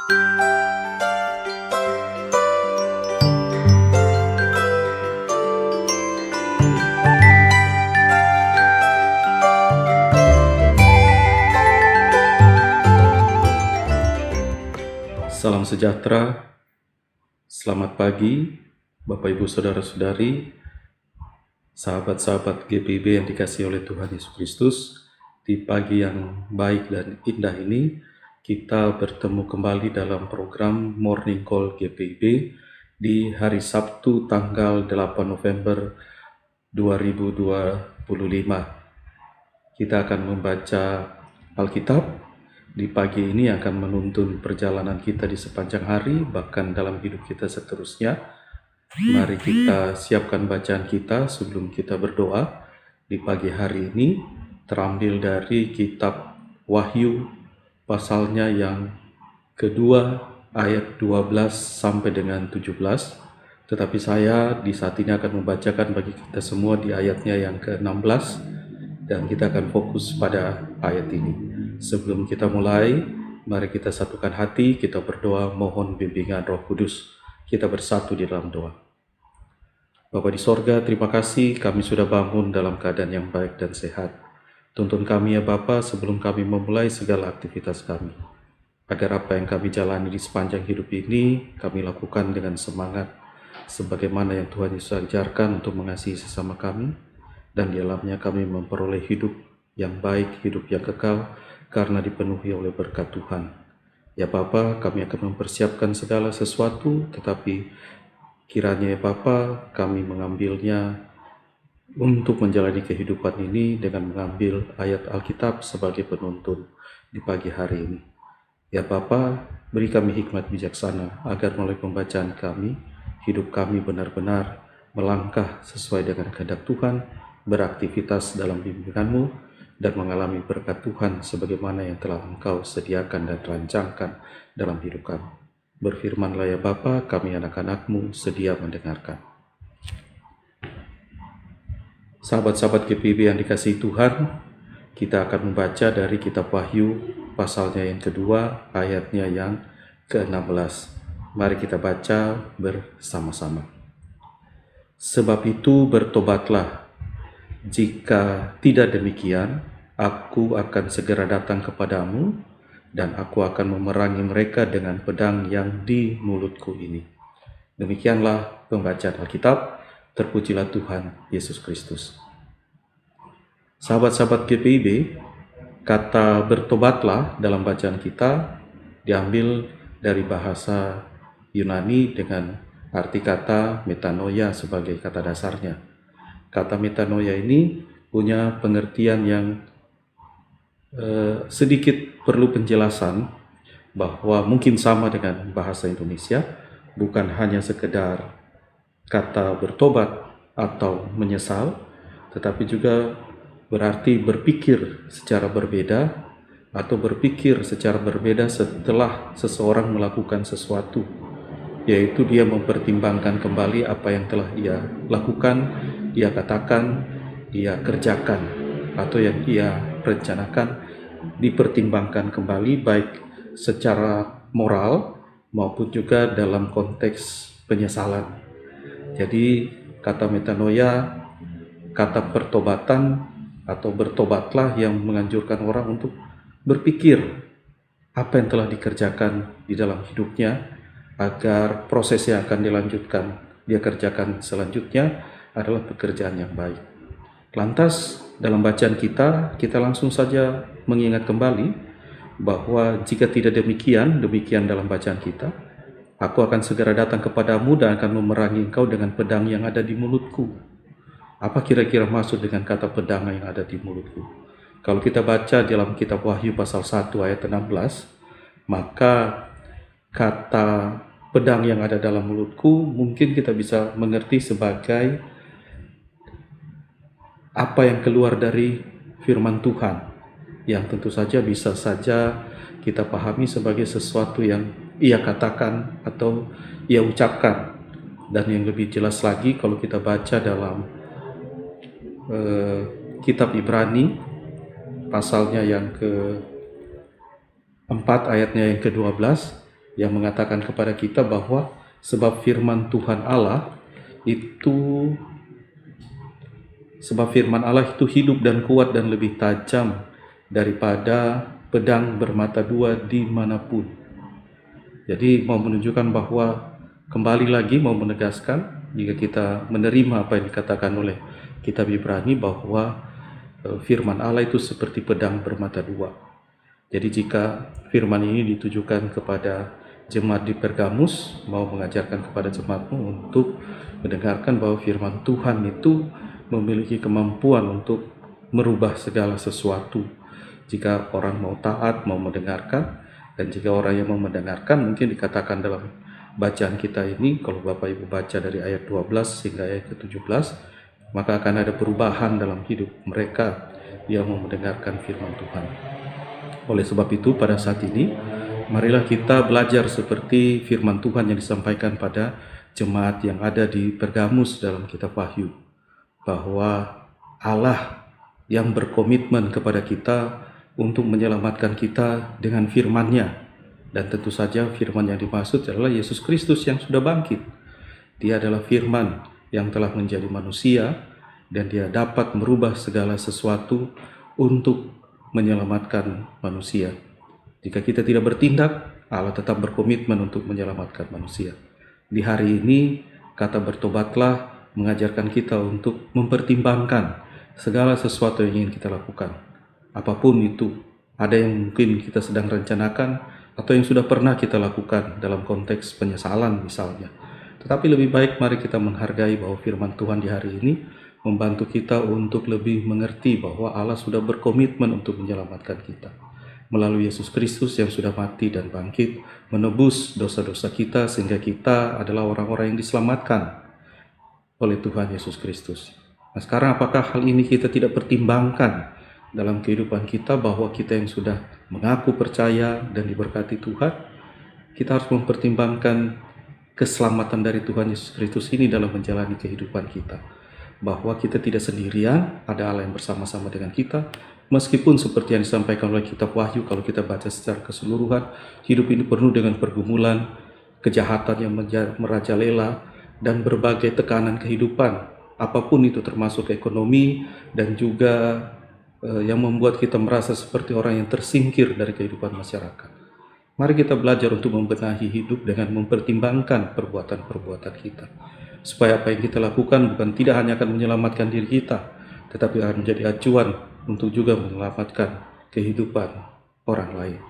Salam sejahtera, selamat pagi Bapak Ibu Saudara-saudari, sahabat-sahabat GPIB yang dikasihi oleh Tuhan Yesus Kristus. Di pagi yang baik dan indah ini, kita bertemu kembali dalam program Morning Call GPIB di hari Sabtu tanggal 8 November 2025. Kita akan membaca Alkitab. Di pagi ini akan menuntun perjalanan kita di sepanjang hari, bahkan dalam hidup kita seterusnya. Mari kita siapkan bacaan kita sebelum kita berdoa. Di pagi hari ini terambil dari kitab Wahyu, pasalnya yang kedua, ayat 12 sampai dengan 17. Tetapi saya di saat ini akan membacakan bagi kita semua di ayatnya yang ke-16, dan kita akan fokus pada ayat ini. Sebelum kita mulai, mari kita satukan hati, kita berdoa mohon bimbingan Roh Kudus. Kita bersatu di dalam doa. Bapa di sorga, terima kasih kami sudah bangun dalam keadaan yang baik dan sehat. Tuntun kami ya Bapa sebelum kami memulai segala aktivitas kami, agar apa yang kami jalani di sepanjang hidup ini, kami lakukan dengan semangat, sebagaimana yang Tuhan Yesus ajarkan untuk mengasihi sesama kami, dan di dalamnya kami memperoleh hidup yang baik, hidup yang kekal, karena dipenuhi oleh berkat Tuhan. Ya Bapa, kami akan mempersiapkan segala sesuatu, tetapi kiranya ya Bapa, kami mengambilnya untuk menjalani kehidupan ini dengan mengambil ayat Alkitab sebagai penuntun di pagi hari ini. Ya Bapa, beri kami hikmat bijaksana, agar melalui pembacaan kami, hidup kami benar-benar melangkah sesuai dengan kehendak Tuhan, beraktivitas dalam bimbingan-Mu, dan mengalami berkat Tuhan sebagaimana yang telah Engkau sediakan dan rancangkan dalam hidup kami. Berfirmanlah ya Bapa, kami anak-anak-Mu sedia mendengarkan. Sahabat-sahabat GPIB yang dikasihi Tuhan, kita akan membaca dari kitab Wahyu, pasalnya yang kedua, ayatnya yang ke-16. Mari kita baca bersama-sama. Sebab itu bertobatlah. Jika tidak demikian, aku akan segera datang kepadamu, dan aku akan memerangi mereka dengan pedang yang di mulutku ini. Demikianlah pembacaan Alkitab. Terpujilah Tuhan Yesus Kristus. Sahabat-sahabat GPIB, kata bertobatlah dalam bacaan kita diambil dari bahasa Yunani dengan arti kata metanoia sebagai kata dasarnya. Kata metanoia ini punya pengertian yang sedikit perlu penjelasan, bahwa mungkin sama dengan bahasa Indonesia, bukan hanya sekedar kata bertobat atau menyesal, tetapi juga berarti berpikir secara berbeda atau berpikir secara berbeda setelah seseorang melakukan sesuatu, yaitu dia mempertimbangkan kembali apa yang telah dia lakukan, dia katakan, dia kerjakan, atau yang dia rencanakan, dipertimbangkan kembali baik secara moral maupun juga dalam konteks penyesalan. Jadi kata metanoia, kata pertobatan atau bertobatlah, yang menganjurkan orang untuk berpikir apa yang telah dikerjakan di dalam hidupnya, agar proses yang akan dilanjutkan dia kerjakan selanjutnya adalah pekerjaan yang baik. Lantas dalam bacaan kita langsung saja mengingat kembali bahwa jika tidak demikian dalam bacaan kita, aku akan segera datang kepadamu dan akan memerangi engkau dengan pedang yang ada di mulutku. Apa kira-kira maksud dengan kata pedang yang ada di mulutku? Kalau kita baca dalam kitab Wahyu pasal 1 ayat 16, maka kata pedang yang ada dalam mulutku mungkin kita bisa mengerti sebagai apa yang keluar dari firman Tuhan, yang tentu saja bisa saja kita pahami sebagai sesuatu yang ia katakan atau ia ucapkan. Dan yang lebih jelas lagi kalau kita baca dalam kitab Ibrani pasalnya yang ke-4 ayatnya yang ke-12, yang mengatakan kepada kita bahwa sebab firman Tuhan Allah itu hidup dan kuat dan lebih tajam daripada pedang bermata dua dimanapun. Jadi mau menunjukkan bahwa kembali lagi mau menegaskan jika kita menerima apa yang dikatakan oleh kitab Ibrani bahwa firman Allah itu seperti pedang bermata dua. Jadi jika firman ini ditujukan kepada jemaat di Pergamus, mau mengajarkan kepada jemaatmu untuk mendengarkan bahwa firman Tuhan itu memiliki kemampuan untuk merubah segala sesuatu. Jika orang mau taat, mau mendengarkan, dan jika orang yang mau mendengarkan, mungkin dikatakan dalam bacaan kita ini, kalau Bapak Ibu baca dari ayat 12 hingga ayat ke-17, maka akan ada perubahan dalam hidup mereka yang mau mendengarkan firman Tuhan. Oleh sebab itu, pada saat ini, marilah kita belajar seperti firman Tuhan yang disampaikan pada jemaat yang ada di Pergamus dalam kitab Wahyu, bahwa Allah yang berkomitmen kepada kita untuk menyelamatkan kita dengan firman-Nya. Dan tentu saja firman yang dimaksud adalah Yesus Kristus yang sudah bangkit. Dia adalah firman yang telah menjadi manusia, dan dia dapat merubah segala sesuatu untuk menyelamatkan manusia. Jika kita tidak bertindak, Allah tetap berkomitmen untuk menyelamatkan manusia. Di hari ini, kata bertobatlah mengajarkan kita untuk mempertimbangkan segala sesuatu yang ingin kita lakukan. Apapun itu, ada yang mungkin kita sedang rencanakan atau yang sudah pernah kita lakukan dalam konteks penyesalan misalnya. Tetapi lebih baik mari kita menghargai bahwa firman Tuhan di hari ini membantu kita untuk lebih mengerti bahwa Allah sudah berkomitmen untuk menyelamatkan kita melalui Yesus Kristus yang sudah mati dan bangkit, menebus dosa-dosa kita sehingga kita adalah orang-orang yang diselamatkan oleh Tuhan Yesus Kristus. Nah, sekarang apakah hal ini kita tidak pertimbangkan dalam kehidupan kita bahwa kita yang sudah mengaku percaya dan diberkati Tuhan, kita harus mempertimbangkan keselamatan dari Tuhan Yesus Kristus ini dalam menjalani kehidupan kita. Bahwa kita tidak sendirian, ada Allah yang bersama-sama dengan kita. Meskipun seperti yang disampaikan oleh kitab Wahyu, kalau kita baca secara keseluruhan, hidup ini penuh dengan pergumulan, kejahatan yang merajalela, dan berbagai tekanan kehidupan. Apapun itu termasuk ekonomi dan juga yang membuat kita merasa seperti orang yang tersingkir dari kehidupan masyarakat. Mari kita belajar untuk membenahi hidup dengan mempertimbangkan perbuatan-perbuatan kita. Supaya apa yang kita lakukan bukan tidak hanya akan menyelamatkan diri kita, tetapi akan menjadi acuan untuk juga menyelamatkan kehidupan orang lain.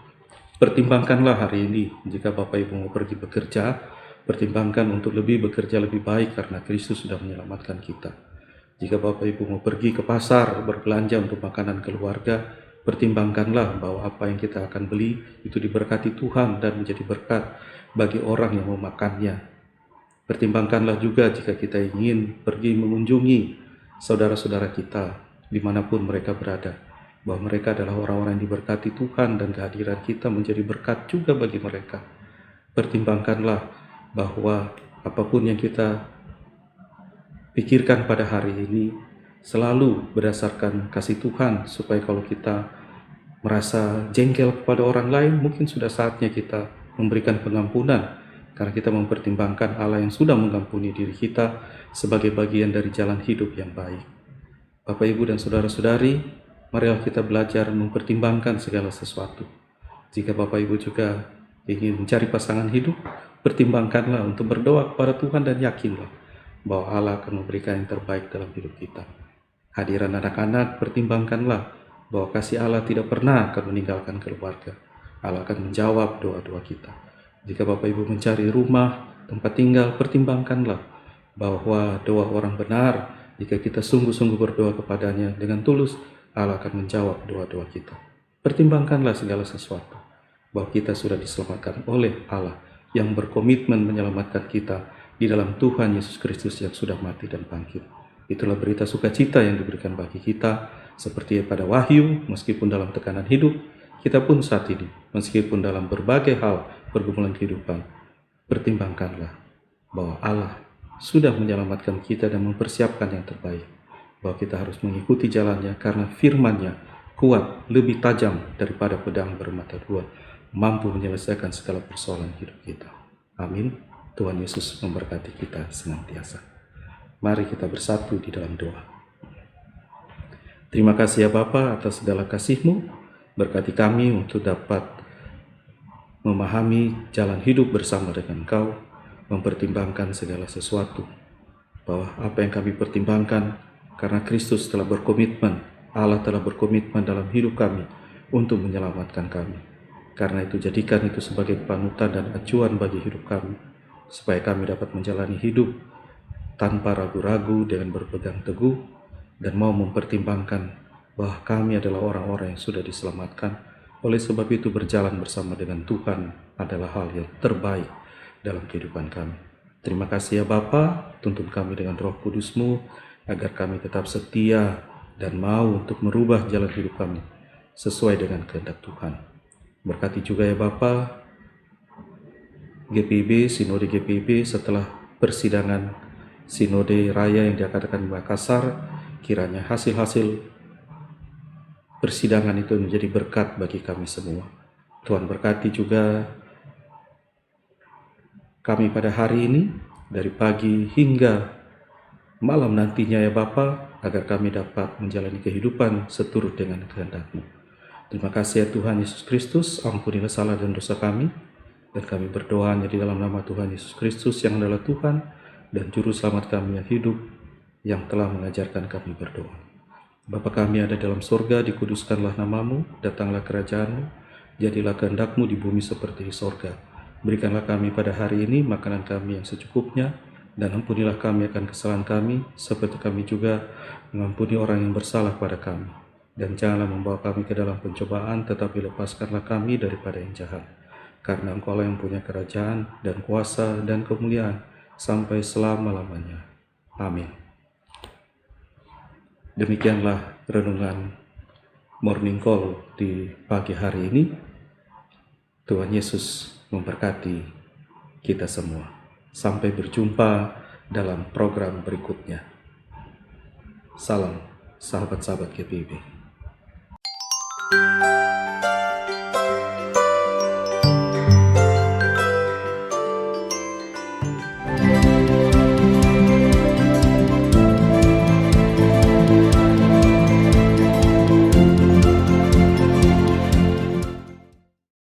Pertimbangkanlah hari ini, jika Bapak Ibu mau pergi bekerja, pertimbangkan untuk bekerja lebih baik karena Kristus sudah menyelamatkan kita. Jika Bapak Ibu mau pergi ke pasar berbelanja untuk makanan keluarga, pertimbangkanlah bahwa apa yang kita akan beli itu diberkati Tuhan dan menjadi berkat bagi orang yang memakannya. Pertimbangkanlah juga jika kita ingin pergi mengunjungi saudara-saudara kita dimanapun mereka berada, bahwa mereka adalah orang-orang yang diberkati Tuhan dan kehadiran kita menjadi berkat juga bagi mereka. Pertimbangkanlah bahwa apapun yang kita pikirkan pada hari ini selalu berdasarkan kasih Tuhan, supaya kalau kita merasa jengkel kepada orang lain, mungkin sudah saatnya kita memberikan pengampunan, karena kita mempertimbangkan Allah yang sudah mengampuni diri kita sebagai bagian dari jalan hidup yang baik. Bapak, Ibu, dan saudara-saudari, marilah kita belajar mempertimbangkan segala sesuatu. Jika Bapak Ibu juga ingin mencari pasangan hidup, pertimbangkanlah untuk berdoa kepada Tuhan dan yakinlah bahwa Allah akan memberikan yang terbaik dalam hidup kita. Hadiran anak-anak, pertimbangkanlah bahwa kasih Allah tidak pernah akan meninggalkan keluarga. Allah akan menjawab doa-doa kita. Jika Bapak Ibu mencari rumah, tempat tinggal, pertimbangkanlah bahwa doa orang benar, jika kita sungguh-sungguh berdoa kepadanya dengan tulus, Allah akan menjawab doa-doa kita. Pertimbangkanlah segala sesuatu, bahwa kita sudah diselamatkan oleh Allah yang berkomitmen menyelamatkan kita di dalam Tuhan Yesus Kristus yang sudah mati dan bangkit. Itulah berita sukacita yang diberikan bagi kita, seperti pada Wahyu, meskipun dalam tekanan hidup, kita pun saat ini, meskipun dalam berbagai hal pergumulan kehidupan, pertimbangkanlah bahwa Allah sudah menyelamatkan kita dan mempersiapkan yang terbaik, bahwa kita harus mengikuti jalannya karena firman-Nya kuat, lebih tajam daripada pedang bermata dua, mampu menyelesaikan segala persoalan hidup kita. Amin. Tuhan Yesus memberkati kita senantiasa. Mari kita bersatu di dalam doa. Terima kasih ya Bapa atas segala kasih-Mu. Berkati kami untuk dapat memahami jalan hidup bersama dengan Engkau, mempertimbangkan segala sesuatu. Bahwa apa yang kami pertimbangkan, karena Kristus telah berkomitmen, Allah telah berkomitmen dalam hidup kami untuk menyelamatkan kami. Karena itu jadikan itu sebagai panutan dan acuan bagi hidup kami, supaya kami dapat menjalani hidup tanpa ragu-ragu dengan berpegang teguh dan mau mempertimbangkan bahwa kami adalah orang-orang yang sudah diselamatkan. Oleh sebab itu berjalan bersama dengan Tuhan adalah hal yang terbaik dalam kehidupan kami. Terima kasih ya Bapa, tuntun kami dengan Roh Kudus-Mu agar kami tetap setia dan mau untuk merubah jalan hidup kami sesuai dengan kehendak Tuhan. Berkati juga ya Bapa GPIB, Sinode GPIB setelah persidangan Sinode Raya yang diadakan di Makassar, kiranya hasil-hasil persidangan itu menjadi berkat bagi kami semua. Tuhan berkati juga kami pada hari ini, dari pagi hingga malam nantinya ya Bapa, agar kami dapat menjalani kehidupan seturut dengan kehendak-Mu. Terima kasih ya Tuhan Yesus Kristus, ampunilah salah dan dosa kami, dan kami berdoa hanya di dalam nama Tuhan Yesus Kristus yang adalah Tuhan dan Juru Selamat kami yang hidup, yang telah mengajarkan kami berdoa. Bapa kami ada dalam sorga, dikuduskanlah namamu, datanglah kerajaan-Mu, jadilah kehendak-Mu di bumi seperti di sorga. Berikanlah kami pada hari ini makanan kami yang secukupnya, dan ampunilah kami akan kesalahan kami, seperti kami juga mengampuni orang yang bersalah pada kami. Dan janganlah membawa kami ke dalam pencobaan, tetapi lepaskanlah kami daripada yang jahat. Karena Engkau-lah yang punya kerajaan dan kuasa dan kemuliaan sampai selama-lamanya. Amin. Demikianlah renungan Morning Call di pagi hari ini. Tuhan Yesus memberkati kita semua. Sampai berjumpa dalam program berikutnya. Salam sahabat-sahabat GPIB.